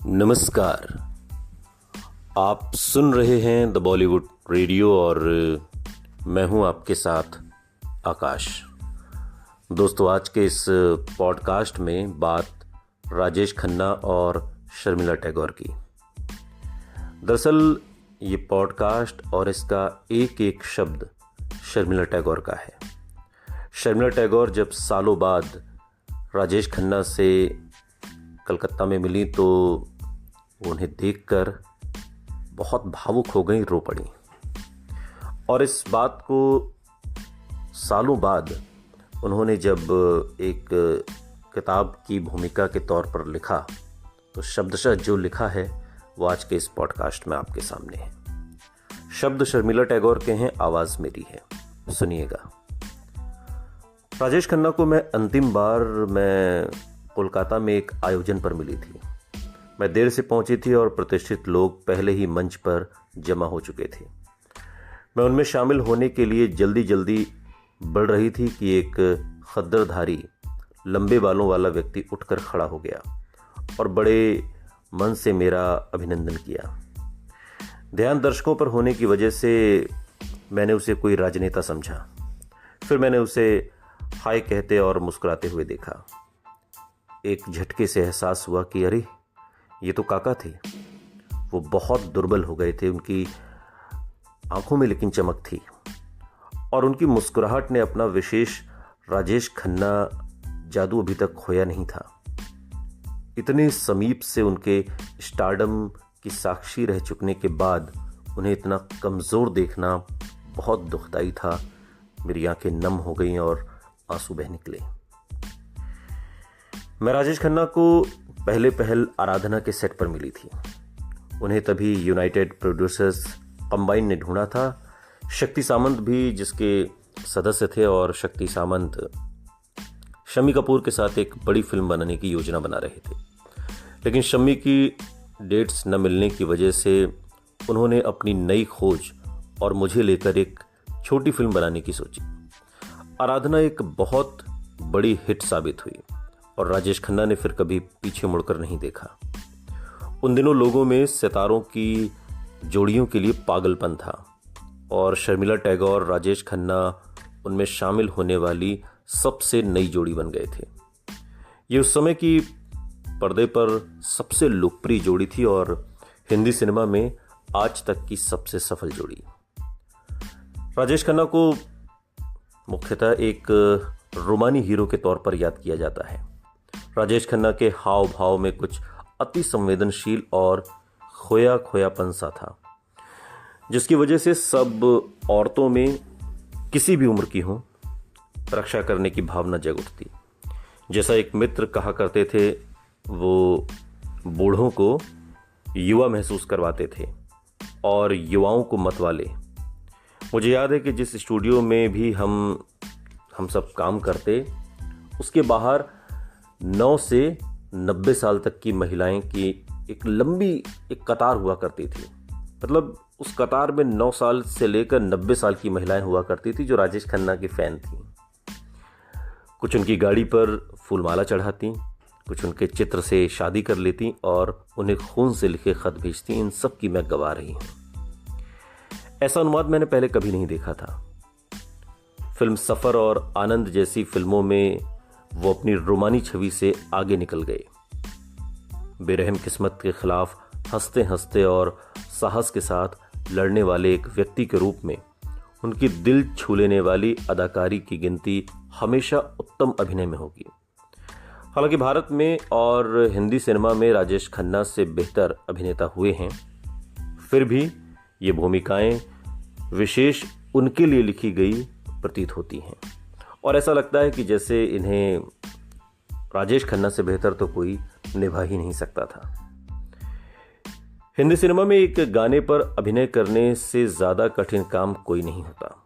नमस्कार। आप सुन रहे हैं द बॉलीवुड रेडियो और मैं हूं आपके साथ आकाश। दोस्तों, आज के इस पॉडकास्ट में बात राजेश खन्ना और शर्मिला टैगोर की। दरअसल ये पॉडकास्ट और इसका एक एक शब्द शर्मिला टैगोर का है। शर्मिला टैगोर जब सालों बाद राजेश खन्ना से कलकत्ता में मिली तो उन्हें देखकर बहुत भावुक हो गई, रो पड़ी। और इस बात को सालों बाद उन्होंने जब एक किताब की भूमिका के तौर पर लिखा तो शब्दशः जो लिखा है वो आज के इस पॉडकास्ट में आपके सामने है। शब्द शर्मिला टैगोर के हैं, आवाज़ मेरी है, सुनिएगा। राजेश खन्ना को मैं अंतिम बार कोलकाता में एक आयोजन पर मिली थी। मैं देर से पहुंची थी और प्रतिष्ठित लोग पहले ही मंच पर जमा हो चुके थे। मैं उनमें शामिल होने के लिए जल्दी जल्दी बढ़ रही थी कि एक खद्दरधारी लंबे बालों वाला व्यक्ति उठकर खड़ा हो गया और बड़े मन से मेरा अभिनंदन किया। ध्यान दर्शकों पर होने की वजह से मैंने उसे कोई राजनेता समझा। फिर मैंने उसे हाय कहते और मुस्कुराते हुए देखा। एक झटके से एहसास हुआ कि अरे, ये तो काका थे। वो बहुत दुर्बल हो गए थे, उनकी आंखों में लेकिन चमक थी और उनकी मुस्कुराहट ने अपना विशेष राजेश खन्ना जादू अभी तक खोया नहीं था। इतने समीप से उनके स्टारडम की साक्षी रह चुकने के बाद उन्हें इतना कमज़ोर देखना बहुत दुखदाई था। मेरी आंखें नम हो गईं और आंसू बह निकले। मैं राजेश खन्ना को पहल आराधना के सेट पर मिली थी। उन्हें तभी यूनाइटेड प्रोड्यूसर्स कंबाइन ने ढूंढा था। शक्ति सामंत भी जिसके सदस्य थे और शक्ति सामंत शम्मी कपूर के साथ एक बड़ी फिल्म बनाने की योजना बना रहे थे, लेकिन शम्मी की डेट्स न मिलने की वजह से उन्होंने अपनी नई खोज और मुझे लेकर एक छोटी फिल्म बनाने की सोची। आराधना एक बहुत बड़ी हिट साबित हुई और राजेश खन्ना ने फिर कभी पीछे मुड़कर नहीं देखा। उन दिनों लोगों में सितारों की जोड़ियों के लिए पागलपन था और शर्मिला टैगोर, राजेश खन्ना उनमें शामिल होने वाली सबसे नई जोड़ी बन गए थे। ये उस समय की पर्दे पर सबसे लोकप्रिय जोड़ी थी और हिंदी सिनेमा में आज तक की सबसे सफल जोड़ी। राजेश खन्ना को मुख्यतः एक रोमानी हीरो के तौर पर याद किया जाता है। राजेश खन्ना के हाव भाव में कुछ अति संवेदनशील और खोया खोयापन सा था, जिसकी वजह से सब औरतों में किसी भी उम्र की हो रक्षा करने की भावना जग उठती। जैसा एक मित्र कहा करते थे, वो बूढ़ों को युवा महसूस करवाते थे और युवाओं को मतवाले। मुझे याद है कि जिस स्टूडियो में भी हम सब काम करते, उसके बाहर 9 से 90 साल तक की महिलाएं की एक लंबी कतार हुआ करती थी। मतलब उस कतार में 9 साल से लेकर 90 साल की महिलाएं हुआ करती थी जो राजेश खन्ना की फैन थी। कुछ उनकी गाड़ी पर फूलमाला चढ़ाती, कुछ उनके चित्र से शादी कर लेती और उन्हें खून से लिखे खत भेजती। इन सब की मैं गवाह रही हूं। ऐसा अनुवाद मैंने पहले कभी नहीं देखा था। फिल्म सफर और आनंद जैसी फिल्मों में वो अपनी रोमानी छवि से आगे निकल गए। बेरहम किस्मत के खिलाफ हंसते हंसते और साहस के साथ लड़ने वाले एक व्यक्ति के रूप में उनकी दिल छू लेने वाली अदाकारी की गिनती हमेशा उत्तम अभिनय में होगी। हालांकि भारत में और हिंदी सिनेमा में राजेश खन्ना से बेहतर अभिनेता हुए हैं, फिर भी ये भूमिकाएं विशेष उनके लिए लिखी गई प्रतीत होती हैं और ऐसा लगता है कि जैसे इन्हें राजेश खन्ना से बेहतर तो कोई निभा ही नहीं सकता था। हिंदी सिनेमा में एक गाने पर अभिनय करने से ज्यादा कठिन काम कोई नहीं होता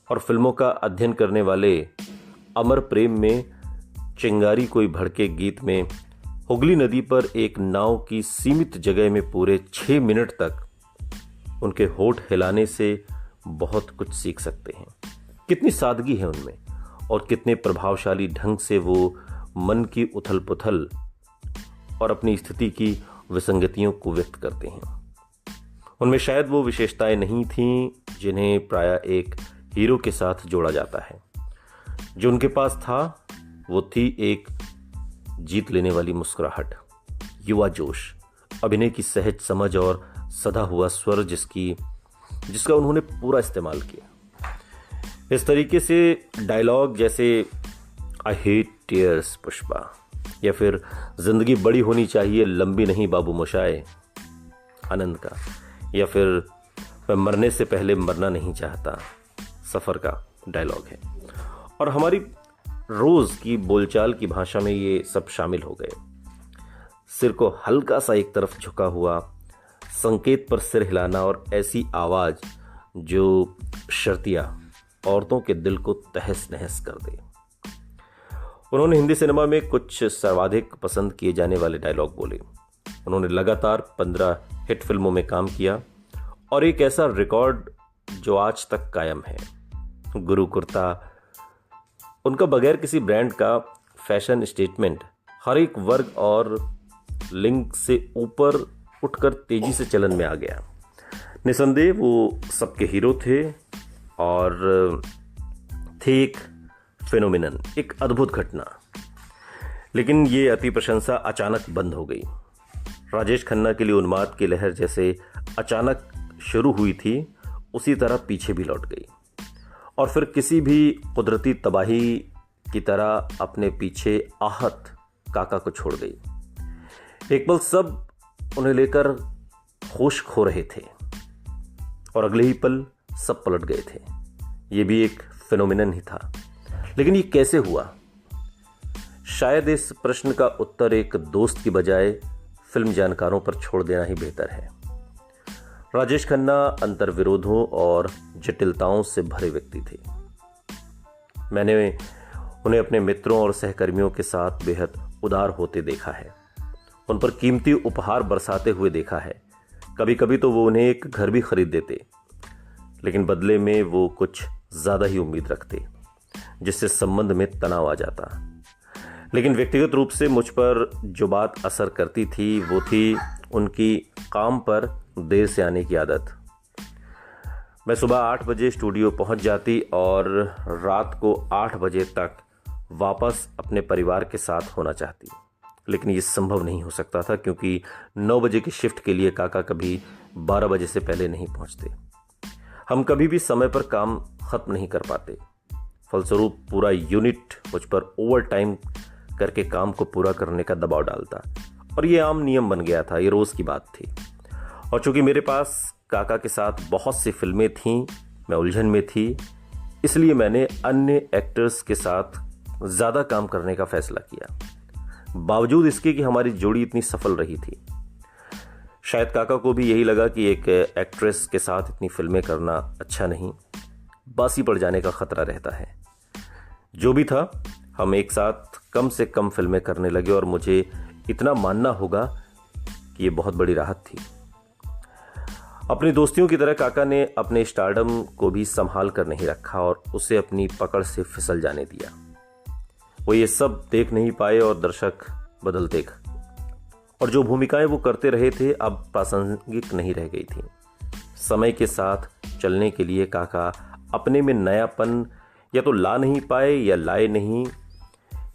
और फिल्मों का अध्ययन करने वाले अमर प्रेम में चिंगारी कोई भड़के गीत में हुगली नदी पर एक नाव की सीमित जगह में पूरे 6 मिनट तक उनके होठ हिलाने से बहुत कुछ सीख सकते हैं। कितनी सादगी है उनमें और कितने प्रभावशाली ढंग से वो मन की उथल पुथल और अपनी स्थिति की विसंगतियों को व्यक्त करते हैं। उनमें शायद वो विशेषताएं नहीं थीं जिन्हें प्रायः एक हीरो के साथ जोड़ा जाता है। जो उनके पास था वो थी एक जीत लेने वाली मुस्कुराहट, युवा जोश, अभिनय की सहज समझ और सधा हुआ स्वर जिसका उन्होंने पूरा इस्तेमाल किया। इस तरीके से डायलॉग जैसे आई हेट टीयर्स पुष्पा, या फिर जिंदगी बड़ी होनी चाहिए लंबी नहीं बाबू मोशाय आनंद का, या फिर मैं मरने से पहले मरना नहीं चाहता सफर का डायलॉग है। और हमारी रोज की बोलचाल की भाषा में ये सब शामिल हो गए। सिर को हल्का सा एक तरफ झुका हुआ, संकेत पर सिर हिलाना और ऐसी आवाज जो शर्तिया औरतों के दिल को तहस नहस कर दे। उन्होंने हिंदी सिनेमा में कुछ सर्वाधिक पसंद किए जाने वाले डायलॉग बोले। उन्होंने लगातार 15 हिट फिल्मों में काम किया और एक ऐसा रिकॉर्ड जो आज तक कायम है। गुरु कुर्ता, उनका बगैर किसी ब्रांड का फैशन स्टेटमेंट हर एक वर्ग और लिंग से ऊपर उठकर तेजी से चलन में आ गया। निसंदेह वो सबके हीरो थे और थे एक फेनोमिनन, एक अद्भुत घटना। लेकिन ये अति प्रशंसा अचानक बंद हो गई। राजेश खन्ना के लिए उन्माद की लहर जैसे अचानक शुरू हुई थी, उसी तरह पीछे भी लौट गई और फिर किसी भी कुदरती तबाही की तरह अपने पीछे आहत काका को छोड़ गई। एक पल सब उन्हें लेकर होश खो रहे थे और अगले ही पल सब पलट गए थे। ये भी एक फिनोमिनन ही था। लेकिन ये कैसे हुआ? शायद इस प्रश्न का उत्तर एक दोस्त की बजाय फिल्म जानकारों पर छोड़ देना ही बेहतर है। राजेश खन्ना अंतर्विरोधों और जटिलताओं से भरे व्यक्ति थे। मैंने उन्हें अपने मित्रों और सहकर्मियों के साथ बेहद उदार होते देखा है। उन पर कीमती उपहार बरसाते हुए देखा है। कभी कभी तो वो उन्हें एक घर भी खरीद देते, लेकिन बदले में वो कुछ ज्यादा ही उम्मीद रखते, जिससे संबंध में तनाव आ जाता। लेकिन व्यक्तिगत रूप से मुझ पर जो बात असर करती थी वो थी उनकी काम पर देर से आने की आदत। मैं सुबह 8 बजे स्टूडियो पहुंच जाती और रात को 8 बजे तक वापस अपने परिवार के साथ होना चाहती, लेकिन ये संभव नहीं हो सकता था क्योंकि 9 बजे की शिफ्ट के लिए काका कभी 12 बजे से पहले नहीं पहुंचते। हम कभी भी समय पर काम खत्म नहीं कर पाते। फलस्वरूप पूरा यूनिट मुझ पर ओवर टाइम करके काम को पूरा करने का दबाव डालता और ये आम नियम बन गया था। ये रोज की बात थी। और चूंकि मेरे पास काका के साथ बहुत सी फिल्में थीं, मैं उलझन में थी, इसलिए मैंने अन्य एक्टर्स के साथ ज़्यादा काम करने का फैसला किया। बावजूद इसके कि हमारी जोड़ी इतनी सफल रही थी, शायद काका को भी यही लगा कि एक एक्ट्रेस के साथ इतनी फिल्में करना अच्छा नहीं, बासी पड़ जाने का खतरा रहता है। जो भी था, हम एक साथ कम से कम फिल्में करने लगे और मुझे इतना मानना होगा कि ये बहुत बड़ी राहत थी। अपनी दोस्तियों की तरह काका ने अपने स्टारडम को भी संभाल कर नहीं रखा और उसे अपनी पकड़ से फिसल जाने दिया। वो ये सब देख नहीं पाए और दर्शक बदलते और जो भूमिकाएं वो करते रहे थे अब प्रासंगिक नहीं रह गई थी। समय के साथ चलने के लिए काका अपने में नयापन या तो ला नहीं पाए या लाए नहीं,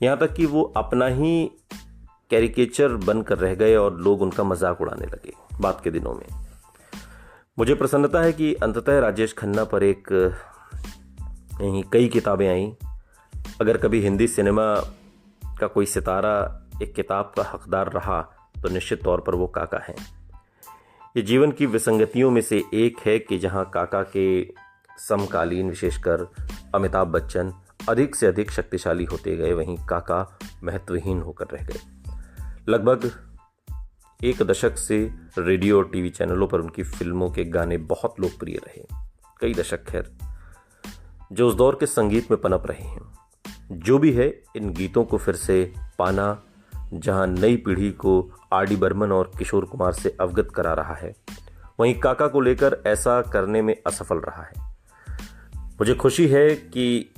यहाँ तक कि वो अपना ही कैरिकेचर बनकर रह गए और लोग उनका मजाक उड़ाने लगे। बाद के दिनों में मुझे प्रसन्नता है कि अंततः राजेश खन्ना पर कई किताबें आईं। अगर कभी हिंदी सिनेमा का कोई सितारा एक किताब का हकदार रहा तो निश्चित तौर पर वो काका हैं। ये जीवन की विसंगतियों में से एक है कि जहां काका के समकालीन विशेषकर अमिताभ बच्चन अधिक से अधिक शक्तिशाली होते गए, वहीं काका महत्वहीन होकर रह गए। लगभग 1 दशक से रेडियो और टीवी चैनलों पर उनकी फिल्मों के गाने बहुत लोकप्रिय रहे। कई दशक खैर, जो उस दौर के संगीत में पनप रहे हैं। जो भी है, इन गीतों को फिर से पाना जहां नई पीढ़ी को आर.डी. बर्मन और किशोर कुमार से अवगत करा रहा है, वहीं काका को लेकर ऐसा करने में असफल रहा है। मुझे खुशी है कि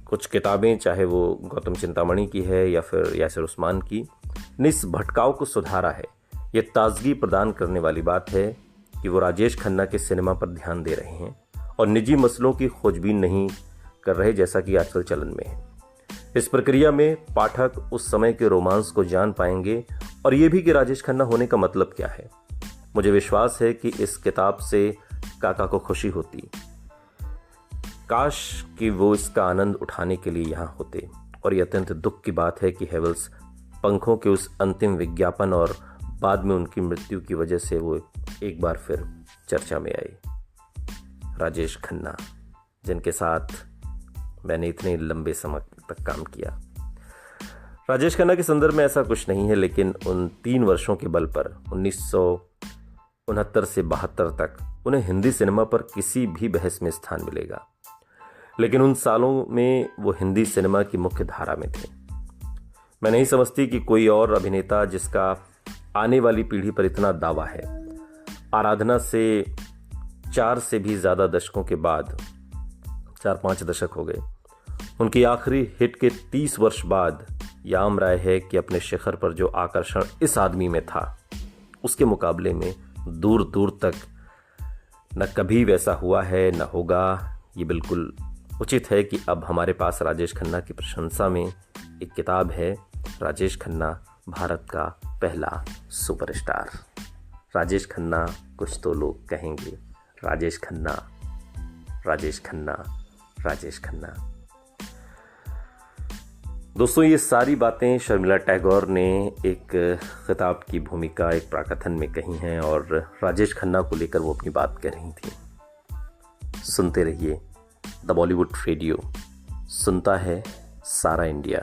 कुछ किताबें, चाहे वो गौतम चिंतामणि की है या फिर यासिर उस्मान की, ने इस भटकाव को सुधारा है। ये ताजगी प्रदान करने वाली बात है कि वो राजेश खन्ना के सिनेमा पर ध्यान दे रहे हैं और निजी मसलों की खोजबीन नहीं कर रहे, जैसा कि आजकल चलन में है। इस प्रक्रिया में पाठक उस समय के रोमांस को जान पाएंगे और ये भी कि राजेश खन्ना होने का मतलब क्या है। मुझे विश्वास है कि इस किताब से काका को खुशी होती, काश कि वो इसका आनंद उठाने के लिए यहाँ होते। और ये अत्यंत दुख की बात है कि हेवल्स पंखों के उस अंतिम विज्ञापन और बाद में उनकी मृत्यु की वजह से वो एक बार फिर चर्चा में आए। राजेश खन्ना, जिनके साथ मैंने इतने लंबे समय तक काम किया। राजेश खन्ना के संदर्भ में ऐसा कुछ नहीं है, लेकिन उन 3 वर्षों के बल पर 1969 से 72 तक उन्हें हिंदी सिनेमा पर किसी भी बहस में स्थान मिलेगा। लेकिन उन सालों में वो हिंदी सिनेमा की मुख्य धारा में थे। मैं नहीं समझती कि कोई और अभिनेता जिसका आने वाली पीढ़ी पर इतना दावा है, आराधना से 4 से भी ज़्यादा दशकों के बाद, 4-5 दशक हो गए, उनकी आखिरी हिट के 30 वर्ष बाद यह आम राय है कि अपने शिखर पर जो आकर्षण इस आदमी में था, उसके मुकाबले में दूर दूर तक न कभी वैसा हुआ है न होगा। ये बिल्कुल उचित है कि अब हमारे पास राजेश खन्ना की प्रशंसा में एक किताब है, राजेश खन्ना भारत का पहला सुपरस्टार। राजेश खन्ना कुछ तो लोग कहेंगे, राजेश खन्ना, राजेश खन्ना, राजेश खन्ना। दोस्तों, ये सारी बातें शर्मिला टैगोर ने एक खिताब की भूमिका एक प्राकथन में कही हैं और राजेश खन्ना को लेकर वो अपनी बात कह रही थी। सुनते रहिए द बॉलीवुड रेडियो, सुनता है सारा इंडिया।